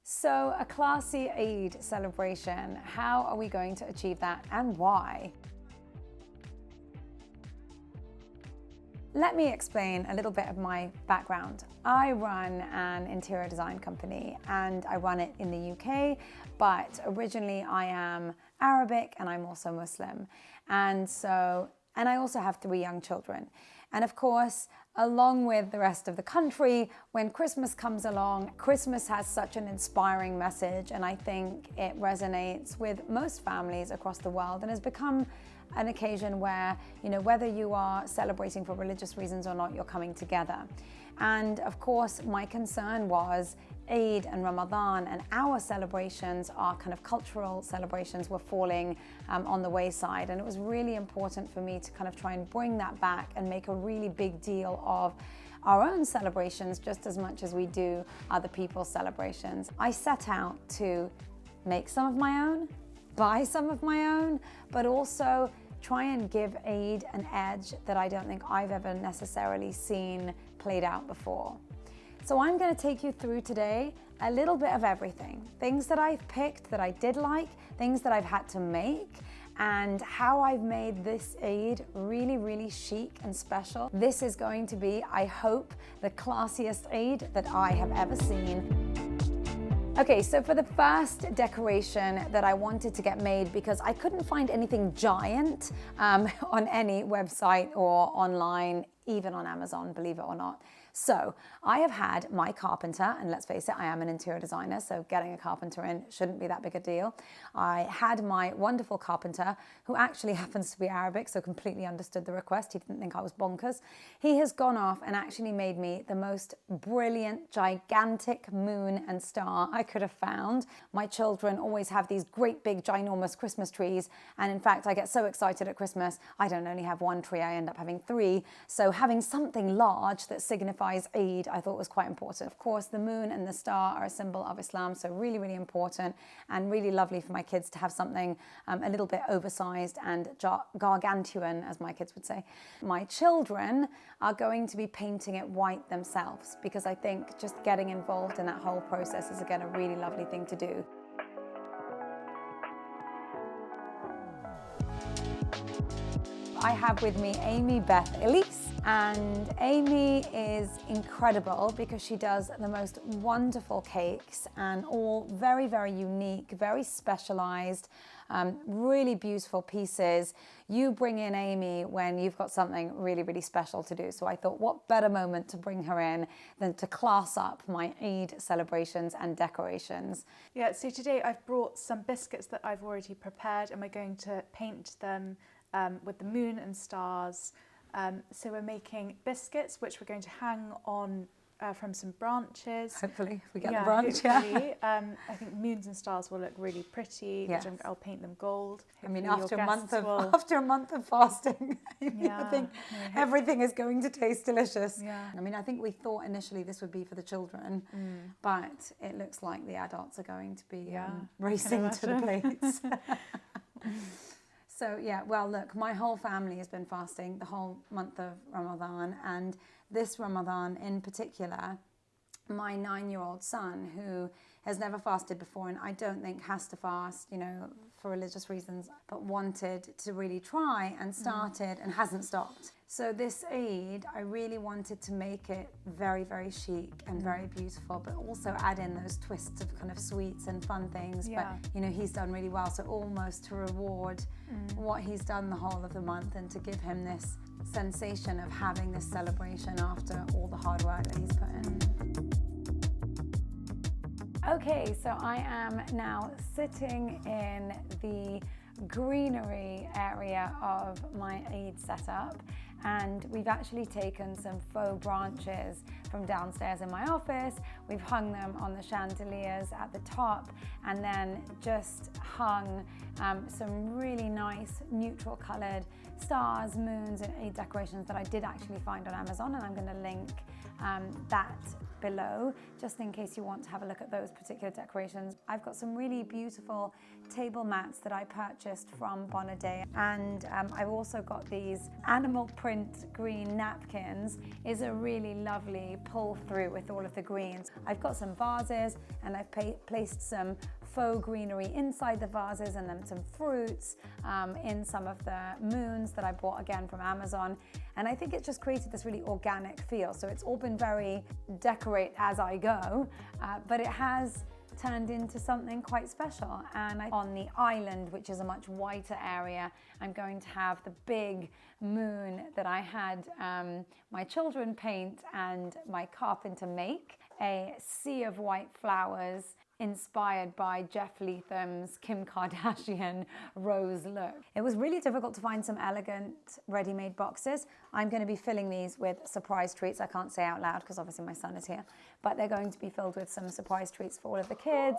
So a classy Eid celebration, how are we going to achieve that and why? Let me explain a little bit of my background. I run an interior design company and I run it in the UK, but originally I am Arabic and I'm also Muslim. And I also have 3 young children. And of course, along with the rest of the country, when Christmas comes along, Christmas has such an inspiring message, and I think it resonates with most families across the world and has become an occasion where, whether you are celebrating for religious reasons or not, you're coming together. And of course, my concern was Eid and Ramadan and our celebrations, our kind of cultural celebrations, were falling on the wayside. And it was really important for me to kind of try and bring that back and make a really big deal of our own celebrations just as much as we do other people's celebrations. I set out to make some of my own, buy some of my own, but also try and give Eid an edge that I don't think I've ever necessarily seen played out before. So I'm going to take you through today a little bit of everything. Things that I've picked that I did like, things that I've had to make, and how I've made this Eid really, really chic and special. This is going to be, I hope, the classiest Eid that I have ever seen. Okay, so for the first decoration that I wanted to get made, because I couldn't find anything giant on any website or online, even on Amazon, believe it or not. So I have had my carpenter, and let's face it, I am an interior designer, so getting a carpenter in shouldn't be that big a deal. I had my wonderful carpenter, who actually happens to be Arabic, so completely understood the request. He didn't think I was bonkers. He has gone off and actually made me the most brilliant, gigantic moon and star I could have found. My children always have these great big, ginormous Christmas trees, and in fact, I get so excited at Christmas, I don't only have 1 tree, I end up having 3. So having something large that signifies Eid, I thought was quite important. Of course, the moon and the star are a symbol of Islam, so really, really important and really lovely for my kids to have something a little bit oversized and gargantuan, as my kids would say. My children are going to be painting it white themselves because I think just getting involved in that whole process is, again, a really lovely thing to do. I have with me Amy Beth Elise, and Amy is incredible because she does the most wonderful cakes and all very, very unique, very specialized, really beautiful pieces. You bring in Amy when you've got something really, really special to do. So I thought, what better moment to bring her in than to class up my Eid celebrations and decorations. Yeah, so today I've brought some biscuits that I've already prepared, and we're going to paint them with the moon and stars. So we're making biscuits, which we're going to hang on from some branches. Hopefully, if we get the branch, yeah. I think moons and stars will look really pretty, Yes. which I'll paint them gold. I mean, Hopefully after a month of fasting, I think everything is going to taste delicious. Yeah. I mean, I think we thought initially this would be for the children, but it looks like the adults are going to be racing to the plates. So yeah, well, look, my whole family has been fasting the whole month of Ramadan, and this Ramadan in particular, my 9-year-old son, who has never fasted before and I don't think has to fast, for religious reasons, but wanted to really try and started and hasn't stopped. So this Eid, I really wanted to make it very, very chic and very beautiful, but also add in those twists of kind of sweets and fun things. Yeah. But, he's done really well. So almost to reward what he's done the whole of the month and to give him this sensation of having this celebration after all the hard work that he's put in. Okay, so I am now sitting in the greenery area of my Eid setup, and we've actually taken some faux branches from downstairs in my office. We've hung them on the chandeliers at the top, and then just hung some really nice neutral colored stars, moons and Eid decorations that I did actually find on Amazon, and I'm going to link that below, just in case you want to have a look at those particular decorations. I've got some really beautiful table mats that I purchased from Bonnaday, and I've also got these animal print green napkins. Is a really lovely pull through with all of the greens. I've got some vases, and I've placed some faux greenery inside the vases, and then some fruits in some of the moons that I bought again from Amazon. And I think it just created this really organic feel. So it's all been very decorate as I go, but it has turned into something quite special. And on the island, which is a much whiter area, I'm going to have the big moon that I had my children paint and my carpenter make, a sea of white flowers inspired by Jeff Letham's Kim Kardashian rose look. It was really difficult to find some elegant ready-made boxes. I'm going to be filling these with surprise treats. I can't say out loud because obviously my son is here, but they're going to be filled with some surprise treats for all of the kids.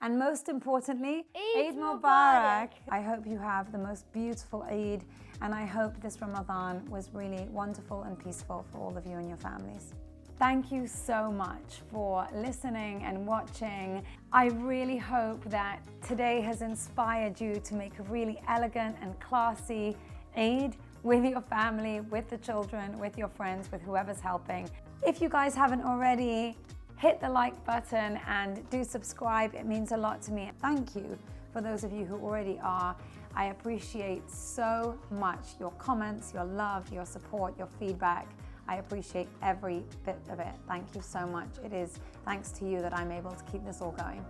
And most importantly, Eid Mubarak. I hope you have the most beautiful Eid, and I hope this Ramadan was really wonderful and peaceful for all of you and your families. Thank you so much for listening and watching. I really hope that today has inspired you to make a really elegant and classy Eid with your family, with the children, with your friends, with whoever's helping. If you guys haven't already, hit the like button and do subscribe. It means a lot to me. Thank you for those of you who already are. I appreciate so much your comments, your love, your support, your feedback. I appreciate every bit of it. Thank you so much. It is thanks to you that I'm able to keep this all going.